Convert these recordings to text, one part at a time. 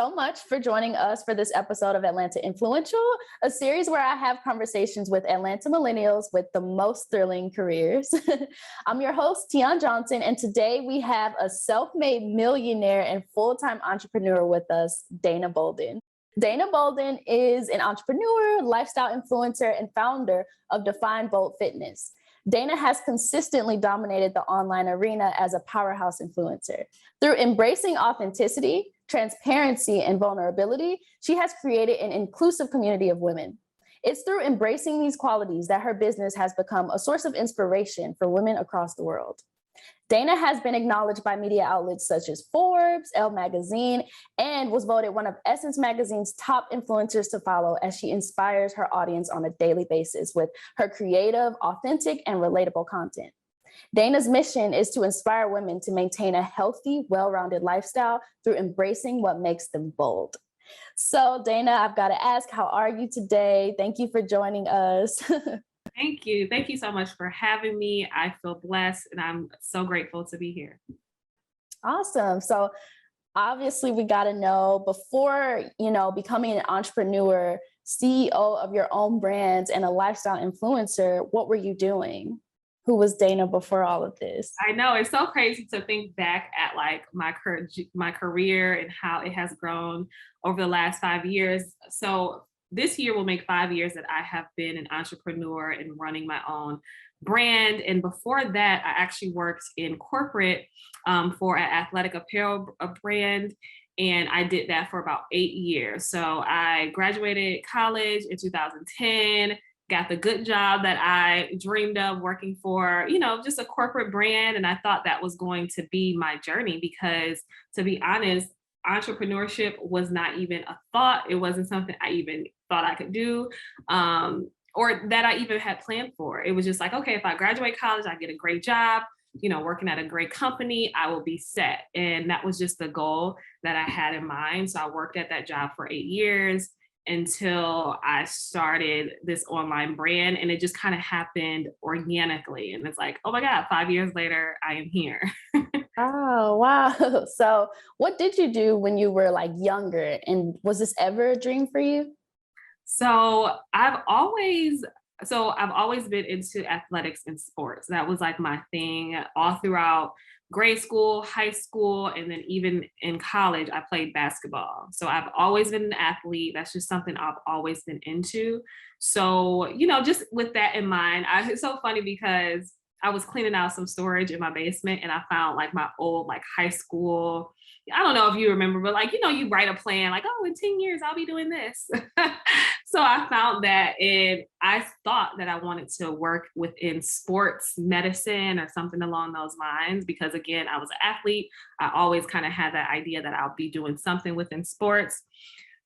so much for joining us for this episode of Atlanta Influential, a series where I have conversations with Atlanta millennials with the most thrilling careers. I'm your host, Tianne Johnson, and today we have a self-made millionaire and full-time entrepreneur with us, Dayna Bolden. Dayna Bolden is an entrepreneur, lifestyle influencer, and founder of Define Bold Fitness. Dayna has consistently dominated the online arena as a powerhouse influencer. Through embracing authenticity, transparency, and vulnerability, she has created an inclusive community of women. It's through embracing these qualities that her business has become a source of inspiration for women across the world. Dayna has been acknowledged by media outlets such as Forbes, Elle Magazine, and was voted one of Essence Magazine's top influencers to follow as she inspires her audience on a daily basis with her creative, authentic, and relatable content. Dayna's mission is to inspire women to maintain a healthy, well-rounded lifestyle through embracing what makes them bold. So, Dayna, I've got to ask, how are you today? Thank you for joining us. Thank you. Thank you so much for having me. I feel blessed and I'm so grateful to be here. Awesome. So obviously we got to know before, becoming an entrepreneur, CEO of your own brands and a lifestyle influencer, what were you doing? Who was Dayna before all of this? I know it's so crazy to think back at like my career and how it has grown over the last 5 years. So this year will make 5 years that I have been an entrepreneur and running my own brand. And before that, I actually worked in corporate for an athletic apparel brand. And I did that for about 8 years. So I graduated college in 2010, got the good job that I dreamed of working for, just a corporate brand. And I thought that was going to be my journey because, to be honest, entrepreneurship was not even a thought. It wasn't something I even thought I could do or that I even had planned for. It was just like, okay, if I graduate college, I get a great job, working at a great company, I will be set. And that was just the goal that I had in mind. So I worked at that job for 8 years until I started this online brand, and it just kind of happened organically. And it's like, oh my God, 5 years later, I am here. Oh, wow. So what did you do when you were like younger? And was this ever a dream for you? So I've always been into athletics and sports. That was like my thing all throughout grade school, high school, and then even in college, I played basketball. So I've always been an athlete. That's just something I've always been into. So, just with that in mind, it's so funny because I was cleaning out some storage in my basement and I found like my old like high school. I don't know if you remember, but like, you write a plan like, oh, in 10 years, I'll be doing this. So I found that and I thought that I wanted to work within sports medicine or something along those lines, because again, I was an athlete. I always kind of had that idea that I'll be doing something within sports.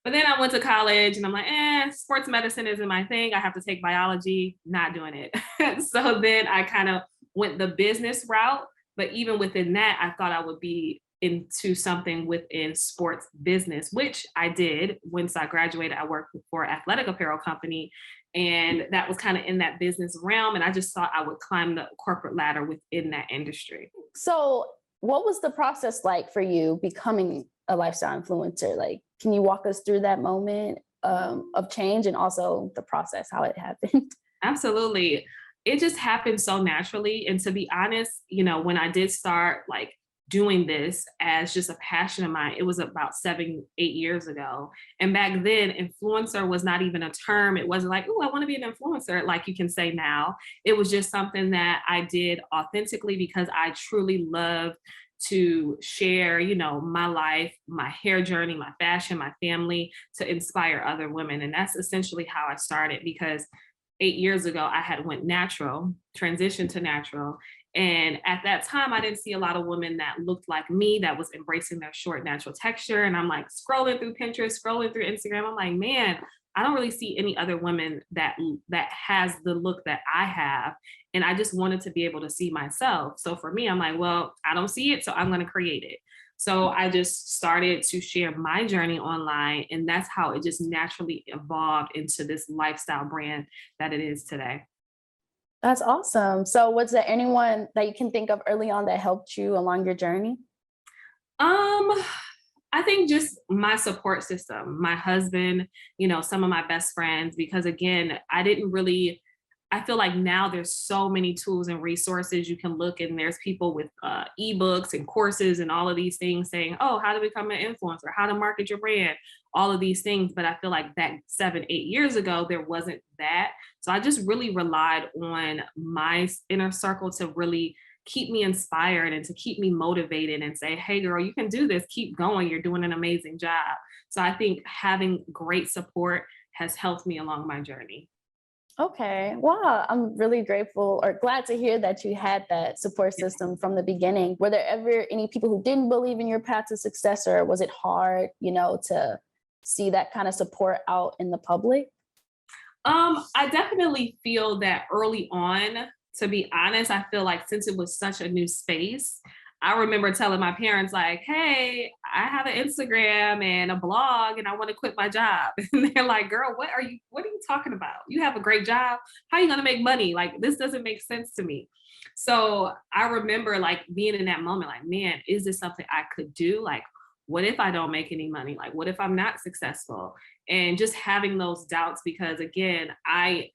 But then I went to college and I'm like, sports medicine isn't my thing. I have to take biology, not doing it. So then I kind of went the business route. But even within that, I thought I would be into something within sports business, which I did. Once I graduated, I worked for an athletic apparel company. And that was kind of in that business realm. And I just thought I would climb the corporate ladder within that industry. So what was the process like for you becoming a lifestyle influencer? Like, can you walk us through that moment of change and also the process, how it happened? Absolutely. It just happened so naturally. And to be honest, when I did start like doing this as just a passion of mine, it was about 7, 8 years ago. And back then, influencer was not even a term. It wasn't like, oh, I want to be an influencer, like you can say now. It was just something that I did authentically because I truly love to share, my life, my hair journey, my fashion, my family, to inspire other women. And that's essentially how I started, because 8 years ago, I had went natural, transitioned to natural. And at that time, I didn't see a lot of women that looked like me, that was embracing their short natural texture. And I'm like scrolling through Pinterest, scrolling through Instagram. I'm like, man, I don't really see any other women that has the look that I have. And I just wanted to be able to see myself. So for me, I'm like, well, I don't see it, so I'm going to create it. So I just started to share my journey online, and that's how it just naturally evolved into this lifestyle brand that it is today. That's awesome. So was there anyone that you can think of early on that helped you along your journey? Um, I think just my support system, my husband, some of my best friends, because again, I feel like now there's so many tools and resources you can look, and there's people with ebooks and courses and all of these things saying, oh, how to become an influencer, how to market your brand, all of these things. But I feel like that 7, 8 years ago, there wasn't that. So I just really relied on my inner circle to really keep me inspired and to keep me motivated and say, hey, girl, you can do this. Keep going. You're doing an amazing job. So I think having great support has helped me along my journey. Okay. Wow. I'm really grateful or glad to hear that you had that support system from the beginning. Were there ever any people who didn't believe in your path to success, or was it hard, to see that kind of support out in the public? I definitely feel that early on, to be honest, I feel like since it was such a new space, I remember telling my parents, like, hey, I have an Instagram and a blog and I want to quit my job. And they're like, girl, what are you talking about? You have a great job. How are you going to make money? Like, this doesn't make sense to me. So I remember like being in that moment, like, man, is this something I could do? Like, what if I don't make any money? Like, what if I'm not successful? And just having those doubts, because again, I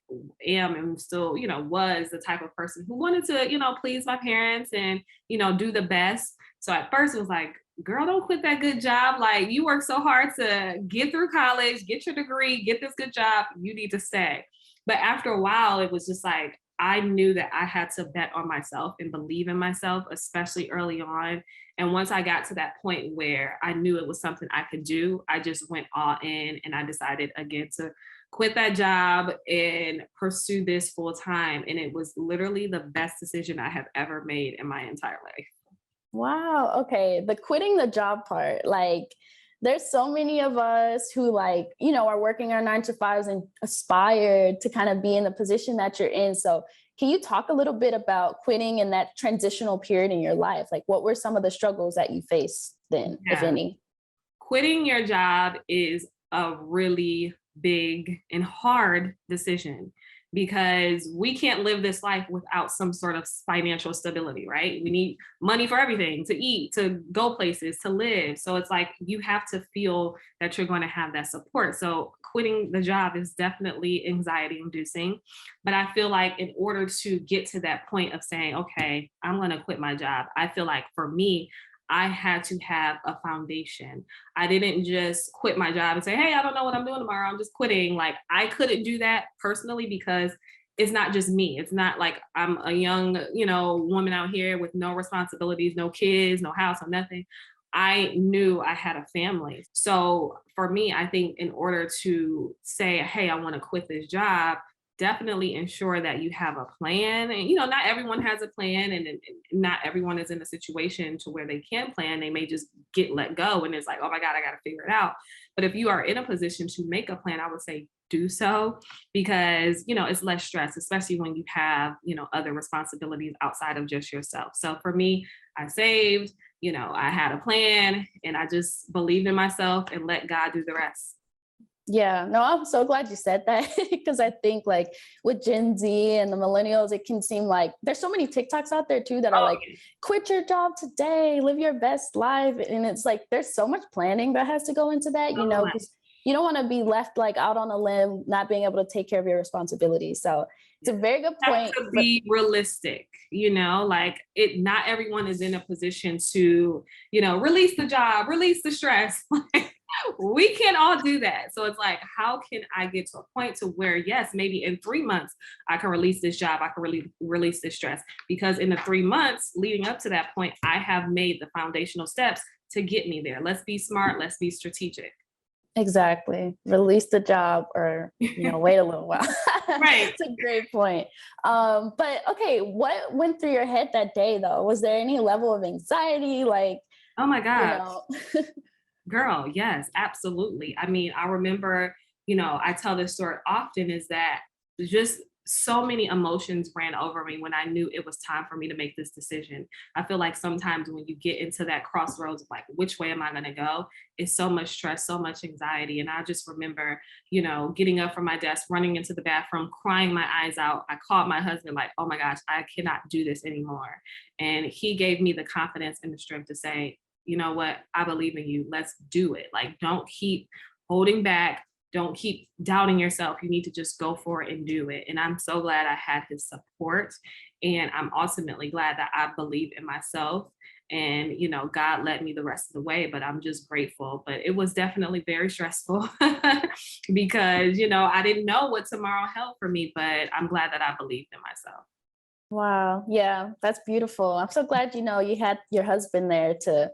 am and still, was the type of person who wanted to, please my parents and, do the best. So at first it was like, girl, don't quit that good job. Like, you work so hard to get through college, get your degree, get this good job. You need to stay. But after a while, it was just like, I knew that I had to bet on myself and believe in myself, especially early on. And once I got to that point where I knew it was something I could do, I just went all in and I decided again to quit that job and pursue this full time. And it was literally the best decision I have ever made in my entire life. Wow. Okay. The quitting the job part, like, there's so many of us who, like, are working our 9 to 5s and aspire to kind of be in the position that you're in. So can you talk a little bit about quitting in that transitional period in your life? Like, what were some of the struggles that you faced then, if Yeah. any? Quitting your job is a really big and hard decision, because we can't live this life without some sort of financial stability, right? We need money for everything, to eat, to go places, to live. So it's like you have to feel that you're going to have that support. So quitting the job is definitely anxiety inducing. But I feel like in order to get to that point of saying, okay, I'm going to quit my job, I feel like for me, I had to have a foundation. I didn't just quit my job and say, hey, I don't know what I'm doing tomorrow, I'm just quitting. Like, I couldn't do that personally, because it's not just me. It's not like I'm a young, woman out here with no responsibilities, no kids, no house, no nothing. I knew I had a family. So for me, I think in order to say, hey, I want to quit this job, definitely ensure that you have a plan. And not everyone has a plan, and not everyone is in a situation to where they can plan. They may just get let go and it's like, oh my god, I got to figure it out. But if you are in a position to make a plan, I would say do so, because it's less stress, especially when you have other responsibilities outside of just yourself. So for me, I saved, I had a plan, and I just believed in myself and let God do the rest. Yeah, no, I'm so glad you said that because I think, like, with Gen Z and the millennials, it can seem like there's so many TikToks out there too that are Oh, like, quit your job today, live your best life. And it's like, there's so much planning that has to go into that, so much. because you don't want to be left like out on a limb, not being able to take care of your responsibilities. So it's a very good Have point. to But be realistic, like not everyone is in a position to, release the job, release the stress. We can't all do that. So it's like, how can I get to a point to where, yes, maybe in 3 months, I can release this job, I can really release this stress. Because in the 3 months leading up to that point, I have made the foundational steps to get me there. Let's be smart, let's be strategic. exactly, release the job, or wait a little while. Right. It's a great point. But okay, what went through your head that day though? Was there any level of anxiety, like, Oh my you gosh. know Girl, yes, absolutely. I mean, I remember, I tell this story often, is that just so many emotions ran over me when I knew it was time for me to make this decision. I feel like sometimes when you get into that crossroads of like, which way am I going to go? It's so much stress, so much anxiety. And I just remember, getting up from my desk, running into the bathroom, crying my eyes out. I called my husband, like, oh my gosh, I cannot do this anymore. And he gave me the confidence and the strength to say, you know what, I believe in you. Let's do it. Like, don't keep holding back. Don't keep doubting yourself. You need to just go for it and do it. And I'm so glad I had his support. And I'm ultimately glad that I believe in myself. And, you know, God led me the rest of the way, but I'm just grateful. But it was definitely very stressful because, you know, I didn't know what tomorrow held for me, but I'm glad that I believed in myself. Wow. Yeah, that's beautiful. I'm so glad, you had your husband there to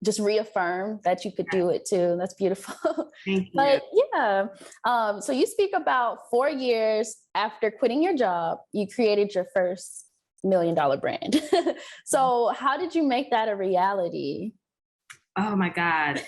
just reaffirm that you could do it too. That's beautiful. Thank you. But yeah, so you speak about 4 years after quitting your job, you created your first $1 million brand. So how did you make that a reality? Oh my God.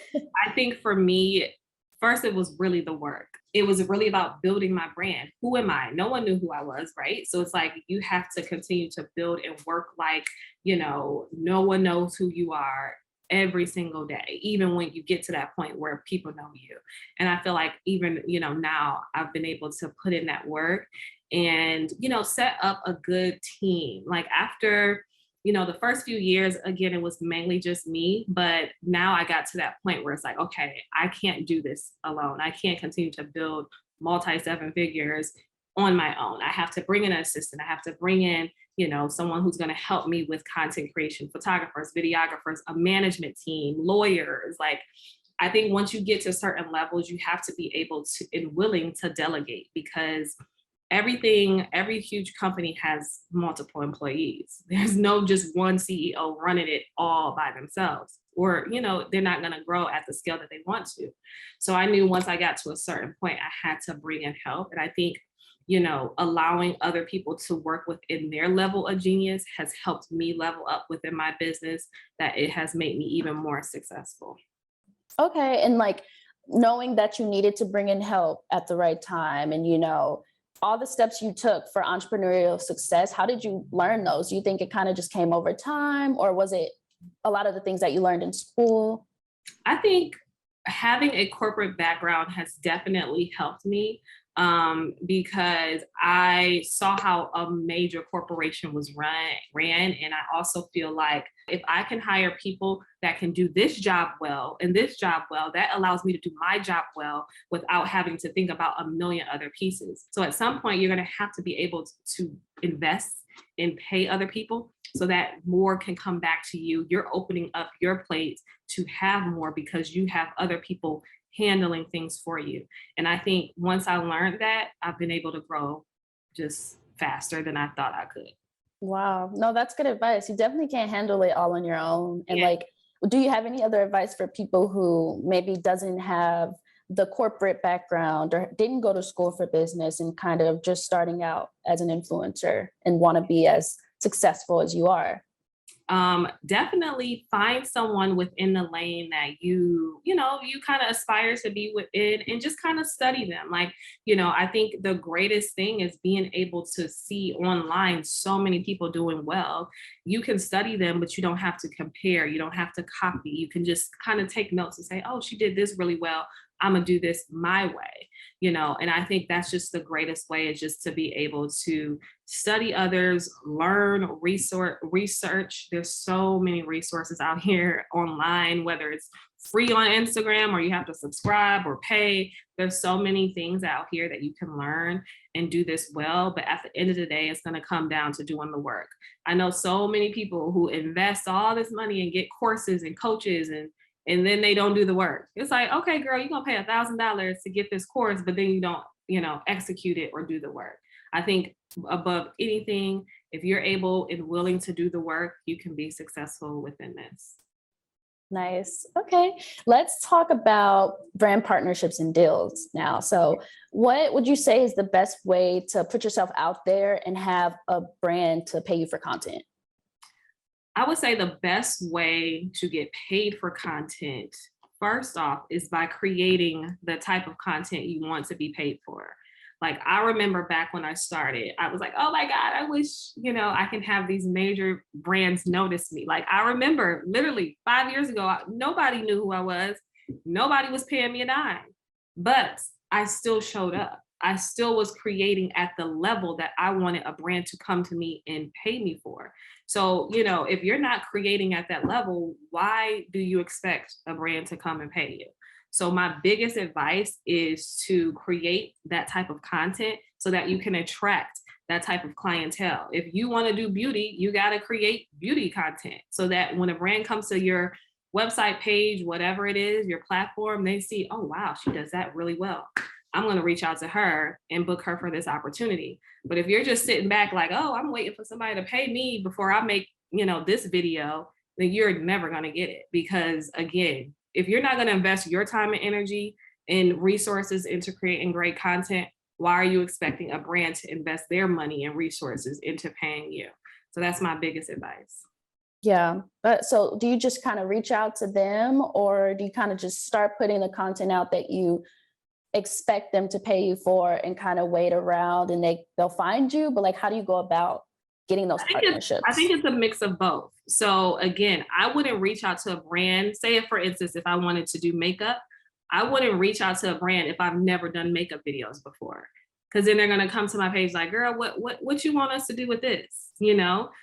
I think for me, first, it was really the work. It was really about building my brand. Who am I? No one knew who I was, right? So it's like you have to continue to build and work like, you know, no one knows who you are every single day, even when you get to that point where people know you. And I feel like even, you know, now I've been able to put in that work and, you know, set up a good team. Like after, you know, the first few years, again, it was mainly just me. But now I got to that point where it's like, okay, I can't do this alone. I can't continue to build multi seven figures on my own. I have to bring in an assistant. I have to bring in, you know, someone who's going to help me with content creation, photographers, videographers, a management team, lawyers. Like, I think once you get to certain levels, you have to be able to and willing to delegate because every huge company has multiple employees. There's no just one CEO running it all by themselves, or, you know, they're not going to grow at the scale that they want to. So I knew once I got to a certain point, I had to bring in help. And I think, you know, allowing other people to work within their level of genius has helped me level up within my business, that it has made me even more successful. Okay. And like knowing that you needed to bring in help at the right time and, all the steps you took for entrepreneurial success, how did you learn those? Do you think it kind of just came over time, or was it a lot of the things that you learned in school? I think having a corporate background has definitely helped me because I saw how a major corporation was ran. And I also feel like if I can hire people that can do this job well and this job well, that allows me to do my job well without having to think about a million other pieces. So at some point, you're going to have to be able to invest and pay other people so that more can come back to you. You're opening up your plate to have more because you have other people handling things for you. And I think once I learned that, I've been able to grow just faster than I thought I could. Wow. No, that's good advice. You definitely can't handle it all on your own. And Yeah. like, do you have any other advice for people who maybe doesn't have the corporate background or didn't go to school for business and kind of just starting out as an influencer and want to be as successful as you are? Definitely find someone within the lane that you kind of aspire to be within and just kind of study them. Like, you know, I think the greatest thing is being able to see online so many people doing well. You can study them, but you don't have to compare. You don't have to copy. You can just kind of take notes and say, oh, she did this really well. I'm going to do this my way, you know, and I think that's just the greatest way is just to be able to study others, learn, research. There's so many resources out here online, whether it's free on Instagram or you have to subscribe or pay. There's so many things out here that you can learn and do this well. But at the end of the day, it's going to come down to doing the work. I know so many people who invest all this money and get courses and coaches and then they don't do the work. It's like, okay, girl, you're gonna pay $1,000 to get this course, but then you don't, execute it or do the work. I think above anything, if you're able and willing to do the work, you can be successful within this. Nice. Okay. Let's talk about brand partnerships and deals now. So, what would you say is the best way to put yourself out there and have a brand to pay you for content? I would say the best way to get paid for content, first off, is by creating the type of content you want to be paid for. Like, I remember back when I started, I was like, oh my God, I wish, I can have these major brands notice me. Like, I remember literally 5 years ago, nobody knew who I was. Nobody was paying me a dime, but I still showed up. I still was creating at the level that I wanted a brand to come to me and pay me for. So, if you're not creating at that level, why do you expect a brand to come and pay you? So my biggest advice is to create that type of content so that you can attract that type of clientele. If you want to do beauty, you got to create beauty content so that when a brand comes to your website page, whatever it is, your platform, they see, oh, wow, she does that really well. I'm going to reach out to her and book her for this opportunity. But if you're just sitting back like, oh, I'm waiting for somebody to pay me before I make, this video, then you're never going to get it. Because again, if you're not going to invest your time and energy and resources into creating great content, why are you expecting a brand to invest their money and resources into paying you? So that's my biggest advice. Yeah. But so do you just kind of reach out to them, or do you kind of just start putting the content out that you expect them to pay you for and kind of wait around and they'll find you? But like, how do you go about getting those partnerships? I think it's a mix of both. So again, I wouldn't reach out to a brand. Say if, for instance, if I wanted to do makeup, I wouldn't reach out to a brand if I've never done makeup videos before. Because then they're gonna come to my page like, girl, what you want us to do with this?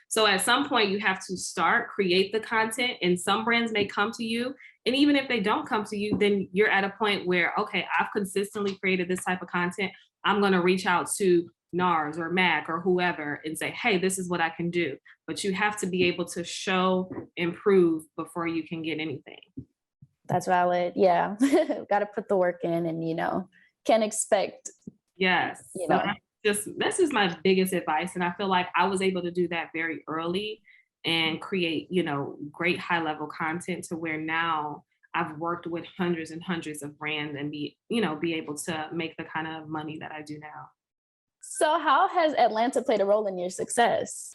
So at some point you have to create the content, and some brands may come to you. And even if they don't come to you, then you're at a point where, okay, I've consistently created this type of content. I'm gonna reach out to NARS or MAC or whoever and say, hey, this is what I can do. But you have to be able to show and prove before you can get anything. That's valid. Yeah. Got to put the work in and, can't expect. Yes. This is my biggest advice. And I feel like I was able to do that very early and create, great high level content to where now I've worked with hundreds and hundreds of brands and be able to make the kind of money that I do now. So how has Atlanta played a role in your success?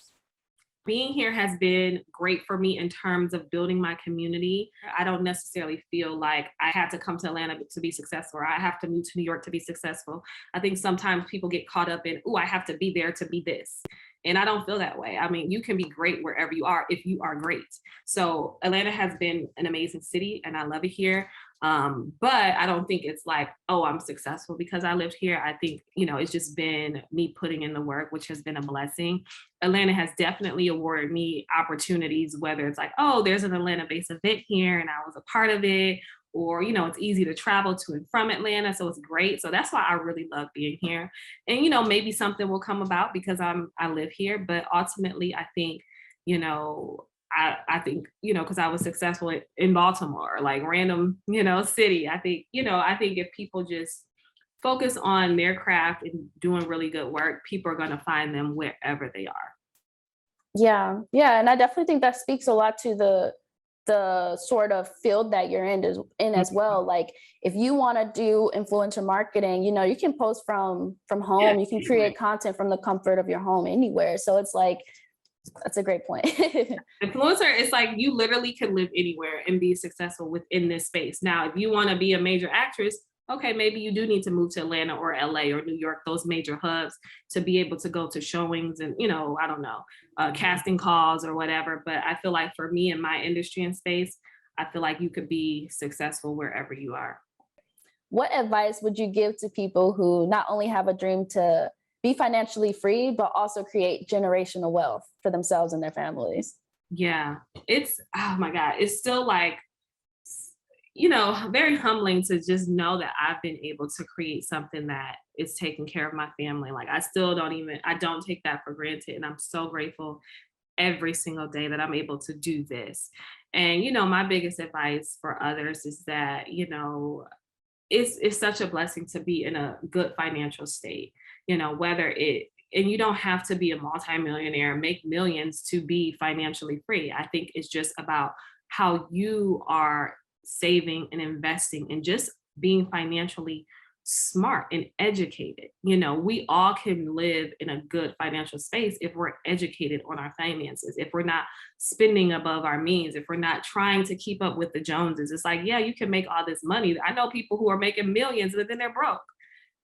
Being here has been great for me in terms of building my community. I don't necessarily feel like I had to come to Atlanta to be successful, or I have to move to New York to be successful. I think sometimes people get caught up in, I have to be there to be this. And I don't feel that way. I mean, you can be great wherever you are if you are great. So Atlanta has been an amazing city and I love it here. But I don't think it's like, I'm successful because I lived here. I think, it's just been me putting in the work, which has been a blessing. Atlanta has definitely awarded me opportunities, whether it's like, there's an Atlanta-based event here and I was a part of it, or, it's easy to travel to and from Atlanta. So it's great. So that's why I really love being here. And, maybe something will come about because I live here, but ultimately I think, I think, because I was successful in Baltimore, like random, city. I think if people just focus on their craft and doing really good work, people are going to find them wherever they are. Yeah. Yeah. And I definitely think that speaks a lot to the sort of field that you're in as well. Like if you want to do influencer marketing, you can post from home, you can create content from the comfort of your home anywhere. So it's like, that's a great point. Influencer, it's like you literally can live anywhere and be successful within this space. Now, if you want to be a major actress, okay, maybe you do need to move to Atlanta or LA or New York, those major hubs, to be able to go to showings and, I don't know, casting calls or whatever. But I feel like for me in my industry and space, I feel like you could be successful wherever you are. What advice would you give to people who not only have a dream to be financially free, but also create generational wealth for themselves and their families? Yeah, oh my God, it's still like, very humbling to just know that I've been able to create something that is taking care of my family. Like I don't take that for granted. And I'm so grateful every single day that I'm able to do this. And, my biggest advice for others is that, it's such a blessing to be in a good financial state, and you don't have to be a multimillionaire, make millions to be financially free. I think it's just about how you are saving and investing and just being financially smart and educated. We all can live in a good financial space if we're educated on our finances, if we're not spending above our means, if we're not trying to keep up with the Joneses. It's like, yeah, you can make all this money. I know people who are making millions, but then they're broke.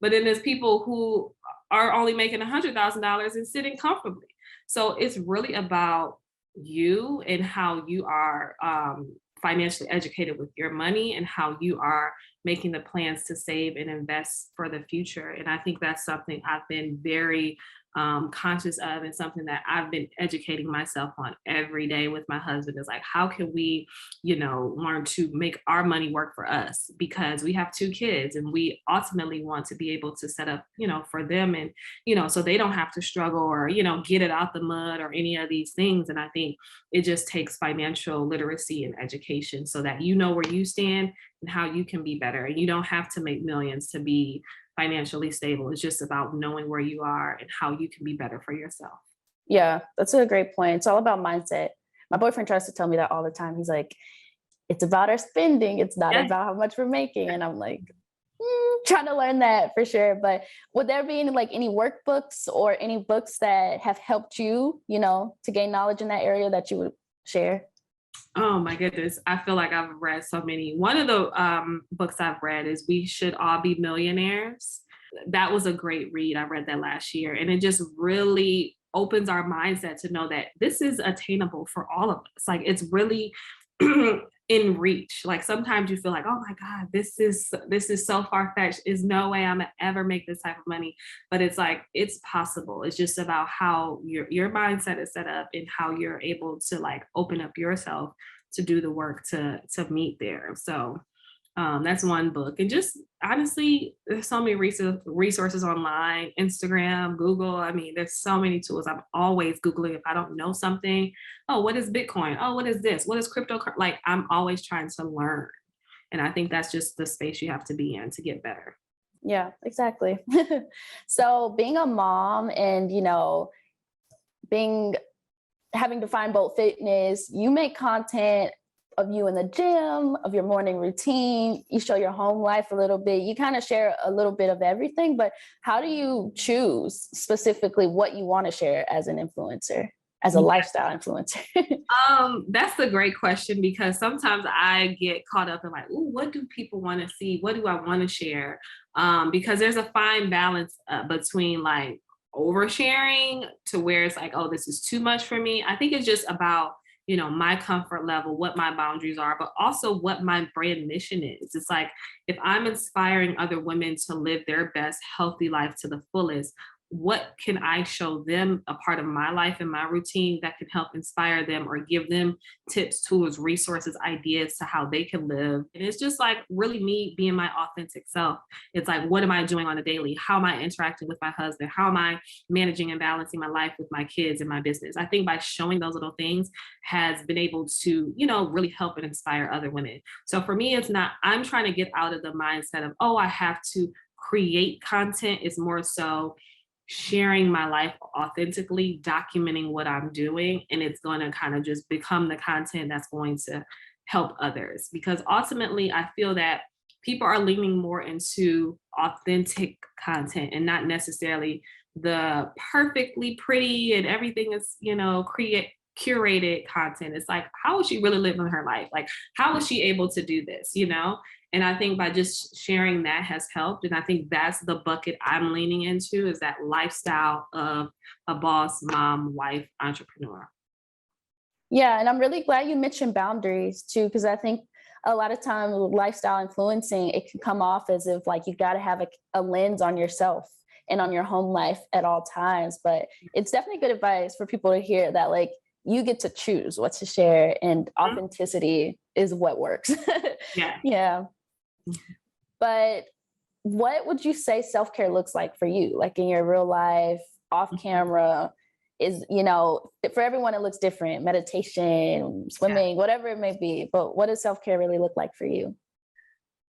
But then there's people who are only making $100,000 and sitting comfortably. So it's really about you and how you are financially educated with your money and how you are making the plans to save and invest for the future. And I think that's something I've been very conscious of, and something that I've been educating myself on every day with my husband is like, how can we, learn to make our money work for us? Because we have 2 kids and we ultimately want to be able to set up, for them and, so they don't have to struggle or, get it out the mud or any of these things. And I think it just takes financial literacy and education so that you know where you stand and how you can be better. And you don't have to make millions to be financially stable. It's just about knowing where you are and how you can be better for yourself. Yeah, that's a great point. It's all about mindset. My boyfriend tries to tell me that all the time. He's like, it's about our spending. It's not Yeah. about how much we're making. And I'm like, trying to learn that for sure. But would there be any workbooks or any books that have helped you, to gain knowledge in that area that you would share? Oh my goodness. I feel like I've read so many. One of the books I've read is We Should All Be Millionaires. That was a great read. I read that last year. And it just really opens our mindset to know that this is attainable for all of us. Like it's really in reach. Like sometimes you feel like, oh my God, this is so far-fetched. There's no way I'm gonna ever make this type of money. But it's like, it's possible. It's just about how your mindset is set up and how you're able to like open up yourself to do the work to meet there. So that's one book. And just honestly, there's so many resources online, Instagram, Google. I mean, there's so many tools. I'm always Googling if I don't know something. Oh, what is Bitcoin? Oh, what is this? What is crypto? Like I'm always trying to learn. And I think that's just the space you have to be in to get better. Yeah, exactly. So being a mom and, having to find both fitness, you make content of you in the gym, of your morning routine, you show your home life a little bit, you kind of share a little bit of everything, but how do you choose specifically what you want to share as an influencer, as a lifestyle influencer? That's a great question because sometimes I get caught up in like, ooh, what do people want to see? What do I want to share? Because there's a fine balance between like oversharing to where it's like, oh, this is too much for me. I think it's just about my comfort level, what my boundaries are, but also what my brand mission is. It's like, if I'm inspiring other women to live their best healthy life to the fullest, what can I show them a part of my life and my routine that can help inspire them or give them tips, tools, resources, ideas to how they can live? And it's just like really me being my authentic self. It's like, what am I doing on a daily? How am I interacting with my husband? How am I managing and balancing my life with my kids and my business? I think by showing those little things has been able to, really help and inspire other women. So for me, it's not, I'm trying to get out of the mindset of, oh, I have to create content. It's more so sharing my life authentically, documenting what I'm doing, and it's going to kind of just become the content that's going to help others. Because ultimately, I feel that people are leaning more into authentic content and not necessarily the perfectly pretty and everything is, curated content. It's like, how is she really living her life? Like, how is she able to do this, And I think by just sharing that has helped. And I think that's the bucket I'm leaning into, is that lifestyle of a boss, mom, wife, entrepreneur. Yeah. And I'm really glad you mentioned boundaries too, because I think a lot of times with lifestyle influencing, it can come off as if like you got to have a lens on yourself and on your home life at all times. But it's definitely good advice for people to hear that like you get to choose what to share, and authenticity is what works. Yeah. Yeah. But what would you say self-care looks like for you? Like in your real life, off camera, is, for everyone, it looks different. Meditation, swimming, whatever it may be. But what does self-care really look like for you?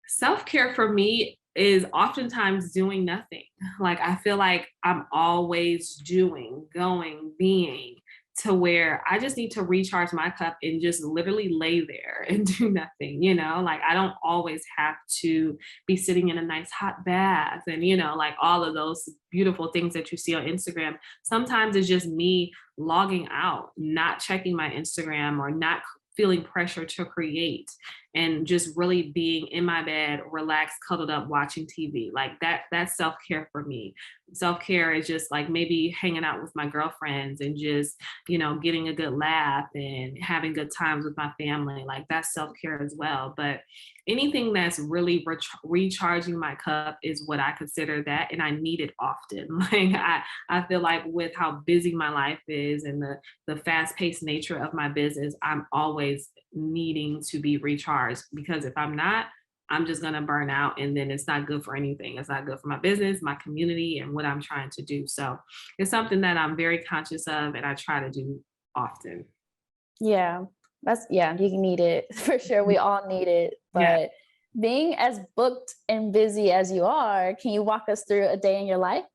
Self-care for me is oftentimes doing nothing. Like, I feel like I'm always doing, going, being, to where I just need to recharge my cup and just literally lay there and do nothing, like I don't always have to be sitting in a nice hot bath and, like all of those beautiful things that you see on Instagram. Sometimes it's just me logging out, not checking my Instagram or not feeling pressure to create, and just really being in my bed, relaxed, cuddled up, watching TV. Like that's self-care for me. self-care is just like maybe hanging out with my girlfriends and just, getting a good laugh and having good times with my family. Like that's self-care as well. But anything that's really recharging my cup is what I consider that. And I need it often. Like I feel like with how busy my life is and the fast-paced nature of my business, I'm always needing to be recharged, because if I'm not, I'm just going to burn out, and then it's not good for anything. It's not good for my business, my community, and what I'm trying to do. So it's something that I'm very conscious of and I try to do often. Yeah, you need it for sure. We all need it. Yeah. But being as booked and busy as you are, can you walk us through a day in your life?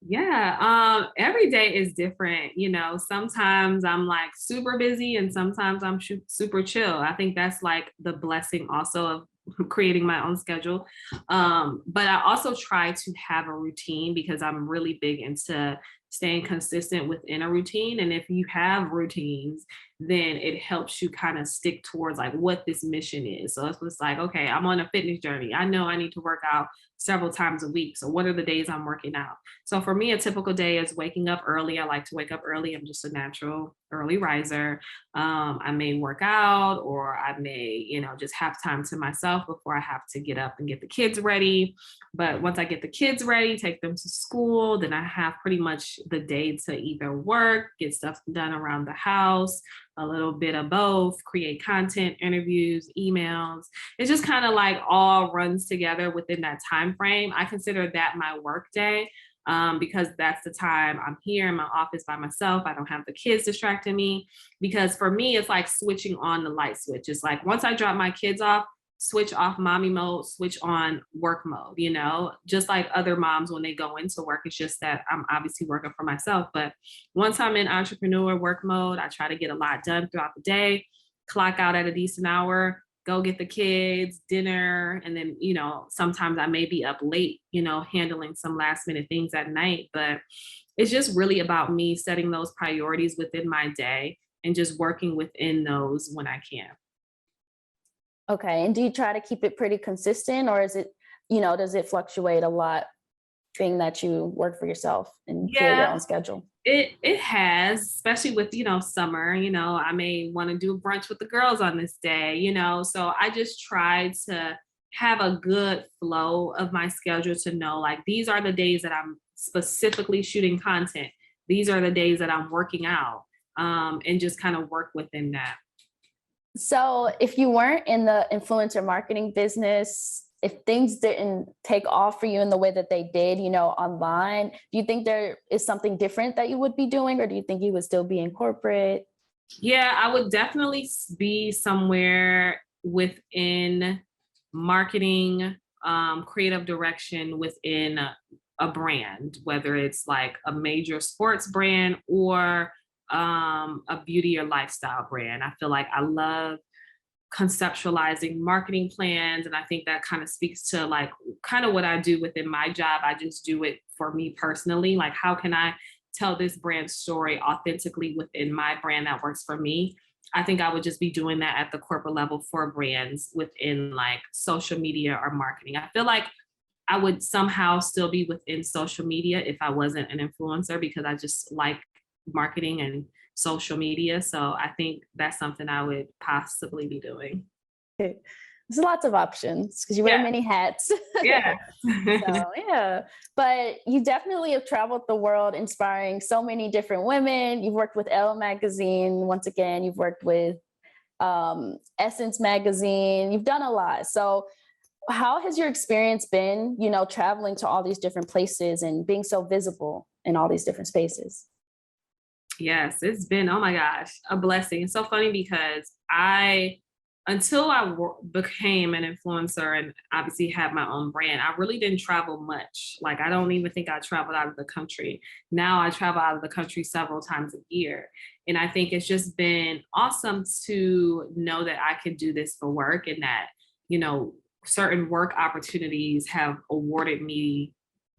Yeah. Every day is different. Sometimes I'm like super busy and sometimes I'm super chill. I think that's like the blessing also of creating my own schedule. But I also try to have a routine because I'm really big into staying consistent within a routine. And if you have routines, then it helps you kind of stick towards like what this mission is. So it's just like, okay, I'm on a fitness journey. I know I need to work out several times a week. So what are the days I'm working out? So for me, a typical day is waking up early. I like to wake up early. I'm just a natural early riser. I may work out, or I may, just have time to myself before I have to get up and get the kids ready. But once I get the kids ready, take them to school, then I have pretty much the day to either work, get stuff done around the house, a little bit of both, create content, interviews, emails. It's just kind of like all runs together within that time frame. I consider that my work day. Because that's the time I'm here in my office by myself. I don't have the kids distracting me, because for me, it's like switching on the light switch. It's like once I drop my kids off, switch off mommy mode, switch on work mode, just like other moms when they go into work. It's just that I'm obviously working for myself. But once I'm in entrepreneur work mode, I try to get a lot done throughout the day, clock out at a decent hour, go get the kids dinner, and then sometimes I may be up late, handling some last minute things at night. But it's just really about me setting those priorities within my day and just working within those when I can. Okay. And do you try to keep it pretty consistent, or is it, does it fluctuate a lot being that you work for yourself and create your Yeah, own schedule? it has, especially with summer. I may want to do brunch with the girls on this day. So I just try to have a good flow of my schedule to know like these are the days that I'm specifically shooting content. These are the days that I'm working out, and just kind of work within that. So if you weren't in the influencer marketing business, if things didn't take off for you in the way that they did, online, do you think there is something different that you would be doing, or do you think you would still be in corporate? Yeah, I would definitely be somewhere within marketing, creative direction within a brand, whether it's like a major sports brand or a beauty or lifestyle brand. I feel like I love conceptualizing marketing plans, and I think that kind of speaks to like kind of what I do within my job. I just do it for me personally. Like, how can I tell this brand story authentically within my brand that works for me? I think I would just be doing that at the corporate level for brands within like social media or marketing. I feel like I would somehow still be within social media if I wasn't an influencer, because I just like marketing and social media. So I think that's something I would possibly be doing. Okay. There's lots of options because you wear Yeah. many hats. Yeah. So yeah, but you definitely have traveled the world inspiring so many different women. You've worked with Elle magazine. Once again, you've worked with Essence magazine. You've done a lot. So how has your experience been, traveling to all these different places and being so visible in all these different spaces? Yes, it's been, oh my gosh, a blessing. It's so funny because until I became an influencer and obviously had my own brand, I really didn't travel much. Like, I don't even think I traveled out of the country. Now I travel out of the country several times a year. And I think it's just been awesome to know that I can do this for work, and that, certain work opportunities have awarded me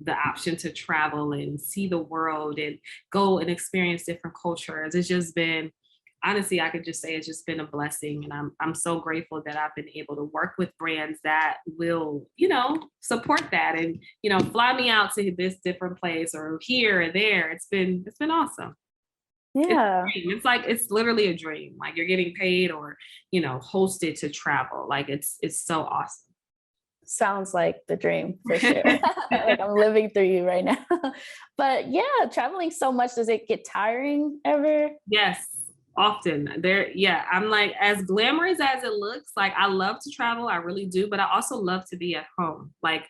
the option to travel and see the world and go and experience different cultures. It's just been honestly, I could just say it's just been a blessing. And I'm so grateful that I've been able to work with brands that will, support that and, fly me out to this different place or here or there. It's been awesome. It's Yeah. a dream. It's like, it's literally a dream. Like you're getting paid or, hosted to travel. Like it's so awesome. Sounds like the dream for sure. Like I'm living through you right now. But yeah, traveling so much, does it get tiring ever? Yes, often. Yeah, I'm like, as glamorous as it looks, like I love to travel, I really do, but I also love to be at home. Like,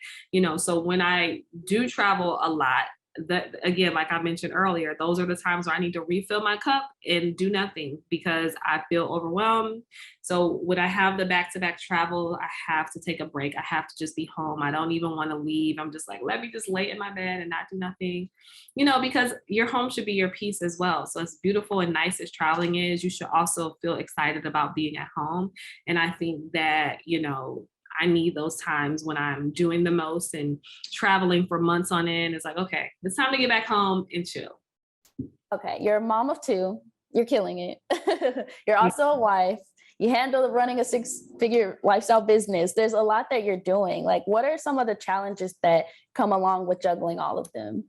so when I do travel a lot, that again, like I mentioned earlier, those are the times where I need to refill my cup and do nothing because I feel overwhelmed. So when I have the back-to-back travel, I have to take a break. I have to just be home. I don't even want to leave. I'm just like, let me just lay in my bed and not do nothing, because your home should be your peace as well. So as beautiful and nice as traveling is, you should also feel excited about being at home. And I think that, I need those times when I'm doing the most and traveling for months on end. It's like, okay, it's time to get back home and chill. Okay, you're a mom of two. You're killing it. You're also a wife. You handle running a six-figure lifestyle business. There's a lot that you're doing. Like, what are some of the challenges that come along with juggling all of them?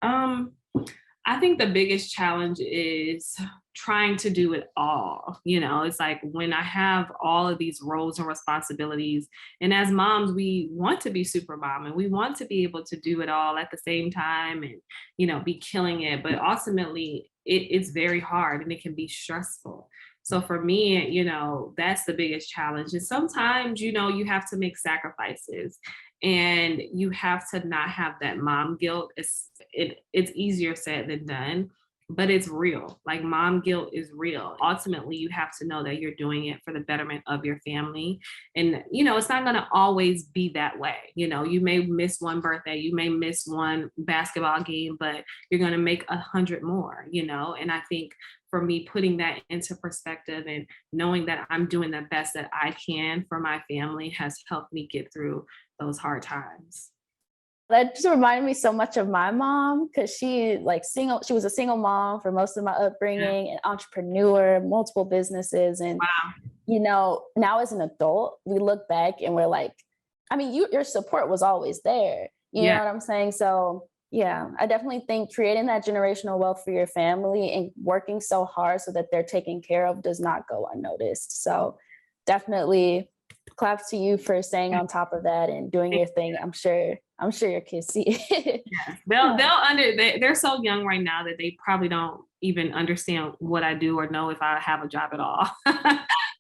I think the biggest challenge is trying to do it all. It's like when I have all of these roles and responsibilities, and as moms, we want to be super mom and we want to be able to do it all at the same time and, be killing it. But ultimately, it's very hard and it can be stressful. So for me, that's the biggest challenge. And sometimes, you have to make sacrifices and you have to not have that mom guilt. It's easier said than done, but it's real. Like mom guilt is real. Ultimately, you have to know that you're doing it for the betterment of your family. And, it's not going to always be that way. You may miss one birthday, you may miss one basketball game, but you're going to make 100 more, and I think for me, putting that into perspective and knowing that I'm doing the best that I can for my family has helped me get through those hard times. That just reminded me so much of my mom because she was a single mom for most of my upbringing, an entrepreneur, multiple businesses. And, Wow. Now as an adult, we look back and we're like, I mean, your support was always there. You know Yeah. what I'm saying? So yeah, I definitely think creating that generational wealth for your family and working so hard so that they're taken care of does not go unnoticed. So definitely claps to you for staying on top of that and doing your thing. I'm sure your kids see it. Yes. They're so young right now that they probably don't even understand what I do or know if I have a job at all.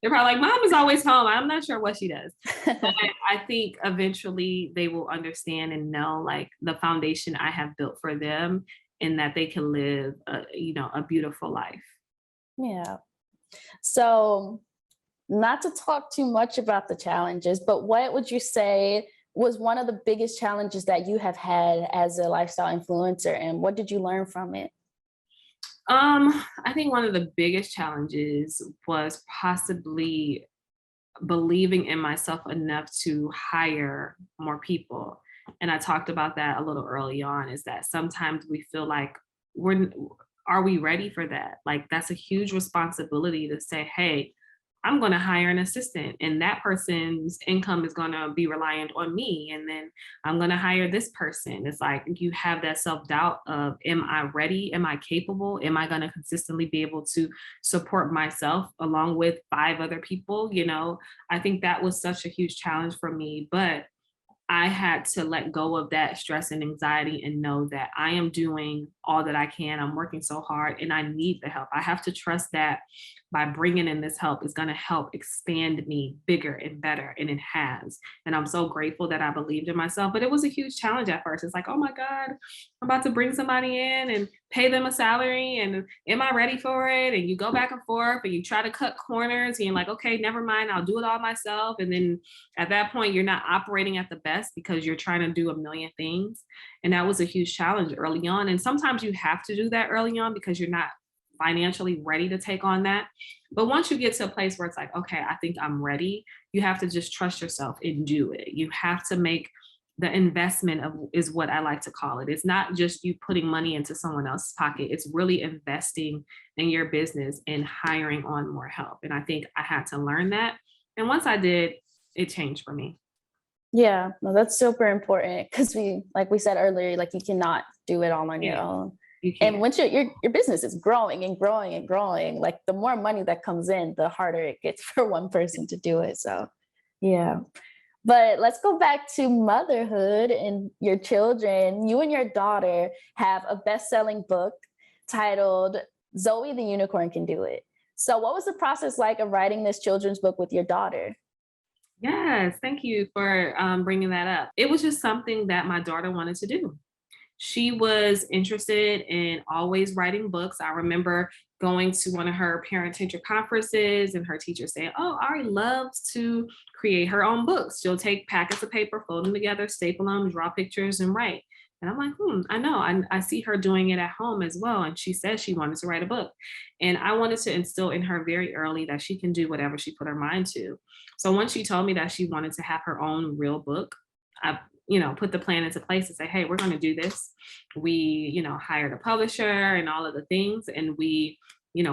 They're probably like, Mom is always home. I'm not sure what she does. But I think eventually they will understand and know like the foundation I have built for them and that they can live a beautiful life. Yeah. So not to talk too much about the challenges, but what would you say was one of the biggest challenges that you have had as a lifestyle influencer, and what did you learn from it? I think one of the biggest challenges was possibly believing in myself enough to hire more people. And I talked about that a little early on, is that sometimes we feel like are we ready for that? Like that's a huge responsibility to say, hey, I'm going to hire an assistant and that person's income is going to be reliant on me. And then I'm going to hire this person. It's like you have that self-doubt of, am I ready? Am I capable? Am I going to consistently be able to support myself along with 5 other people? I think that was such a huge challenge for me, but I had to let go of that stress and anxiety and know that I am doing all that I can. I'm working so hard and I need the help. I have to trust that by bringing in this help is going to help expand me bigger and better. And it has. And I'm so grateful that I believed in myself. But it was a huge challenge at first. It's like, oh my God, I'm about to bring somebody in and pay them a salary. And am I ready for it? And you go back and forth and you try to cut corners and you're like, okay, never mind. I'll do it all myself. And then at that point, you're not operating at the best because you're trying to do a million things. And that was a huge challenge early on. And sometimes you have to do that early on because you're not financially ready to take on that. But once you get to a place where it's like, okay, I think I'm ready, you have to just trust yourself and do it. You have to make the investment of is what I like to call it. It's not just you putting money into someone else's pocket. It's really investing in your business and hiring on more help. And I think I had to learn that. And once I did, it changed for me. Yeah, no, that's super important because like we said earlier, like you cannot do it all on your Yeah, own. you And can't. once your business is growing and growing and growing, like the more money that comes in, the harder it gets for one person to do it. So, yeah. But let's go back to motherhood and your children. You and your daughter have a best-selling book titled Zoe the Unicorn Can Do It. So, what was the process like of writing this children's book with your daughter? Yes, thank you for bringing that up. It was just something that my daughter wanted to do. She was interested in always writing books. I remember going to one of her parent teacher conferences and her teacher saying, "Oh, Ari loves to create her own books. She'll take packets of paper, fold them together, staple them, draw pictures, and write." And I'm like, I know. I see her doing it at home as well. And she says she wanted to write a book. And I wanted to instill in her very early that she can do whatever she put her mind to. So once she told me that she wanted to have her own real book, I put the plan into place to say, hey, we're going to do this. We, hired a publisher and all of the things. And we,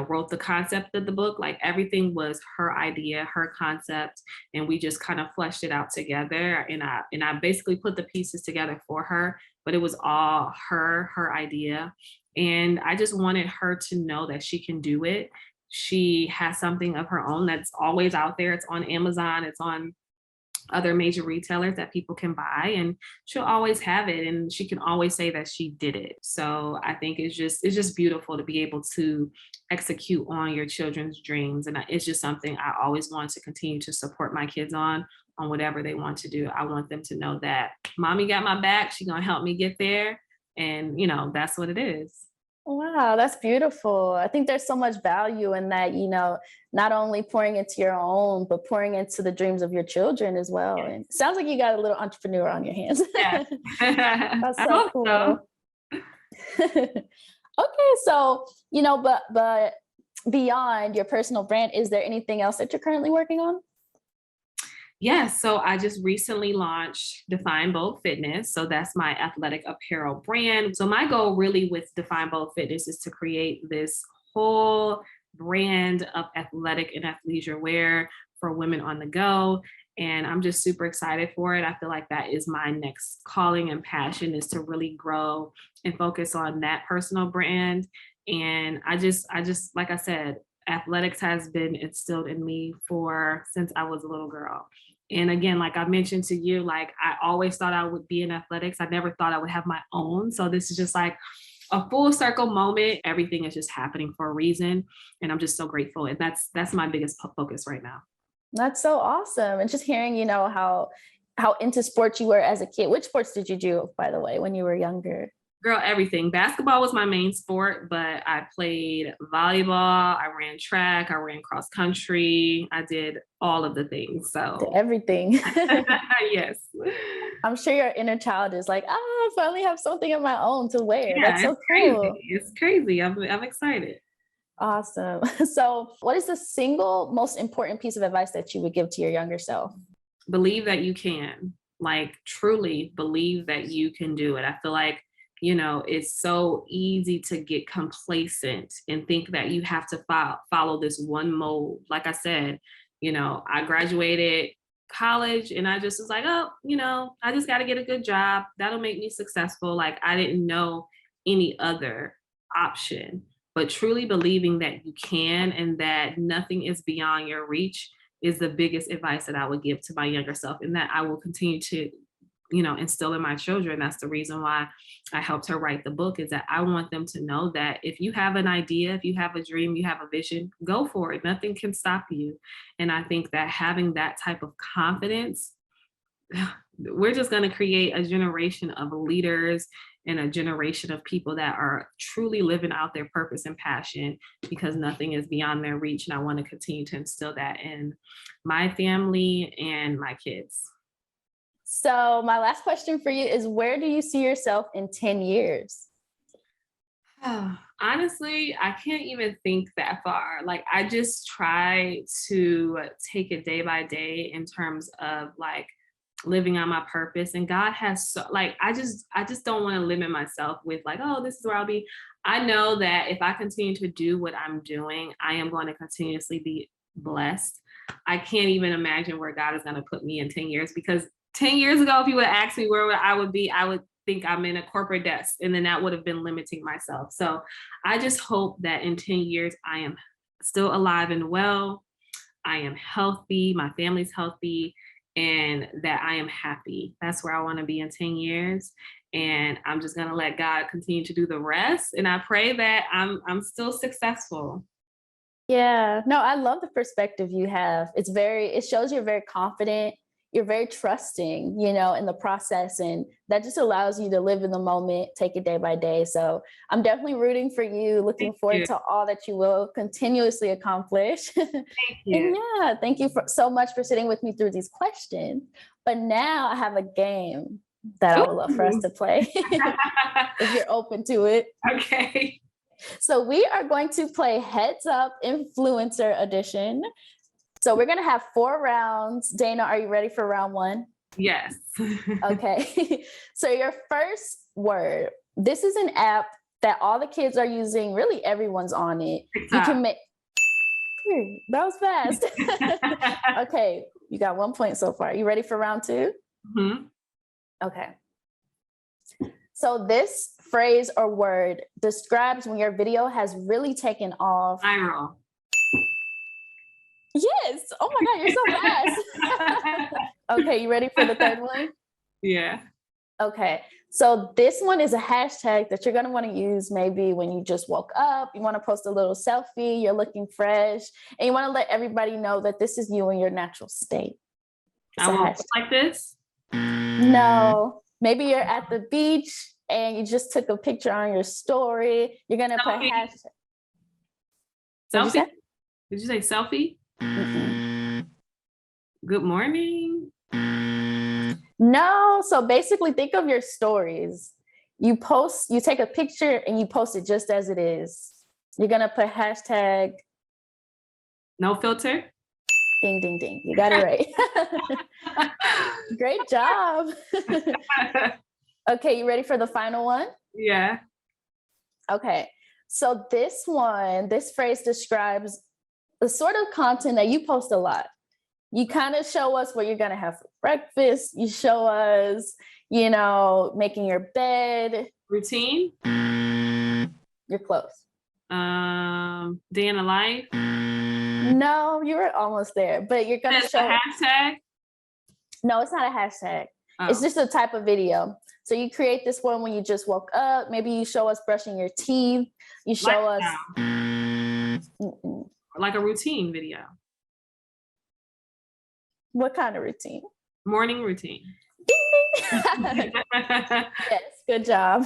wrote the concept of the book. Like everything was her idea, her concept. And we just kind of fleshed it out together. And I basically put the pieces together for her, but it was all her idea. And I just wanted her to know that she can do it. She has something of her own that's always out there. It's on Amazon, it's on other major retailers that people can buy, and she'll always have it, and she can always say that she did it. So I think it's just beautiful to be able to execute on your children's dreams, and it's just something I always want to continue to support my kids on whatever they want to do. I want them to know that mommy got my back, she's gonna help me get there, and that's what it is. Wow, that's beautiful. I think there's so much value in that, not only pouring into your own, but pouring into the dreams of your children as well. Yeah. And it sounds like you got a little entrepreneur on your hands. Yeah. That's I so hope so. cool. Okay, so, but beyond your personal brand, is there anything else that you're currently working on? Yes, so I just recently launched Define Bold Fitness. So that's my athletic apparel brand. So my goal really with Define Bold Fitness is to create this whole brand of athletic and athleisure wear for women on the go. And I'm just super excited for it. I feel like that is my next calling and passion, is to really grow and focus on that personal brand. And I just like I said, athletics has been instilled in me for since I was a little girl. And again, like I mentioned to you, like I always thought I would be in athletics. I never thought I would have my own. So this is just like a full circle moment. Everything is just happening for a reason. And I'm just so grateful. And that's my biggest focus right now. That's so awesome. And just hearing, how into sports you were as a kid. Which sports did you do, by the way, when you were younger? Girl, everything. Basketball was my main sport, but I played volleyball, I ran track, I ran cross country, I did all of the things. To So, everything. yes. I'm sure your inner child is like, I finally have something of my own to wear. Yeah, That's it's so crazy. cool. It's crazy. I'm excited. Awesome. So, what is the single most important piece of advice that you would give to your younger self? Believe that you can. Like truly believe that you can do it. I feel like, it's so easy to get complacent and think that you have to follow this one mold. Like I said, I graduated college and I just was like, oh, I just got to get a good job. That'll make me successful. Like I didn't know any other option, but truly believing that you can and that nothing is beyond your reach is the biggest advice that I would give to my younger self, and that I will continue to instill in my children. That's the reason why I helped her write the book, is that I want them to know that if you have an idea, if you have a dream, you have a vision, go for it. Nothing can stop you. And I think that having that type of confidence, we're just going to create a generation of leaders and a generation of people that are truly living out their purpose and passion, because nothing is beyond their reach. And I want to continue to instill that in my family and my kids. So, my last question for you is, where do you see yourself in 10 years? Honestly, I can't even think that far. Like, I just try to take it day by day in terms of like living on my purpose. And God has so, like, I just don't want to limit myself with like, oh, this is where I'll be. I know that if I continue to do what I'm doing, I am going to continuously be blessed. I can't even imagine where God is going to put me in 10 years, because 10 years ago, if you would ask me where I would be, I would think I'm in a corporate desk, and then that would have been limiting myself. So I just hope that in 10 years, I am still alive and well. I am healthy, my family's healthy, and that I am happy. That's where I want to be in 10 years. And I'm just going to let God continue to do the rest. And I pray that I'm still successful. Yeah, no, I love the perspective you have. It shows you're very confident, you're very trusting, in the process. And that just allows you to live in the moment, take it day by day. So I'm definitely rooting for you, looking forward to all that you will continuously accomplish. Thank you. And yeah, thank you so much for sitting with me through these questions. But now I have a game that I would love for us to play, if you're open to it. Okay. So we are going to play Heads Up Influencer Edition. So we're going to have 4 rounds. Dayna, are you ready for round 1? Yes. Okay. So your first word, this is an app that all the kids are using. Really, everyone's on it. TikTok. You can make... That was fast. Okay. You got 1 point so far. You ready for round 2? Mm-hmm. Okay. So this phrase or word describes when your video has really taken off. Viral. Yes. Oh my God, you're so fast. Okay, you ready for the third one? Yeah. Okay. So this one is a hashtag that you're going to want to use maybe when you just woke up, you want to post a little selfie, you're looking fresh, and you want to let everybody know that this is you in your natural state. I won't look like this? No. Maybe you're at the beach and you just took a picture on your story. You're going to put hashtag. Selfie? Did you say selfie? Mm-mm. Good morning. No. So basically think of your stories. You take a picture and you post it just as it is. You're going to put hashtag. No filter? Ding, ding, ding. You got it right. Great job. Okay, you ready for the final one? Yeah. Okay. So this phrase describes the sort of content that you post a lot. You kind of show us what you're going to have for breakfast. You show us, making your bed. Routine? You're close. Day in the life? No, you were almost there, but you're going to show a hashtag? No, it's not a hashtag. Oh. It's just a type of video. So you create this one when you just woke up. Maybe you show us brushing your teeth. You show us like a routine video. What kind of routine? Morning routine. Ding, ding. Yes, good job.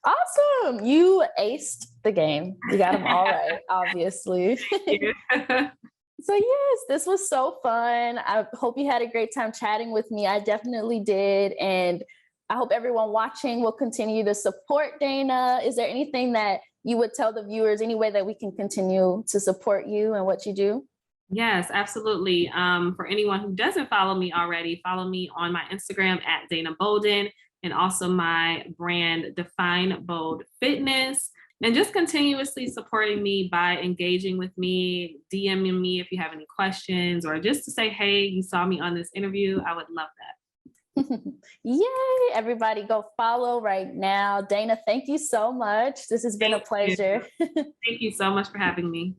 Awesome. You aced the game. You got them all right, obviously. Yeah. So yes, this was so fun. I hope you had a great time chatting with me. I definitely did. And I hope everyone watching will continue to support Dayna. Is there anything that you would tell the viewers, any way that we can continue to support you and what you do? Yes, absolutely. For anyone who doesn't follow me already, follow me on my Instagram at Dayna Bolden, and also my brand Define Bold Fitness. And just continuously supporting me by engaging with me, DMing me if you have any questions, or just to say, hey, you saw me on this interview. I would love that. Yay, everybody go follow right now. Dayna, thank you so much. This has been a pleasure. Thank you so much for having me.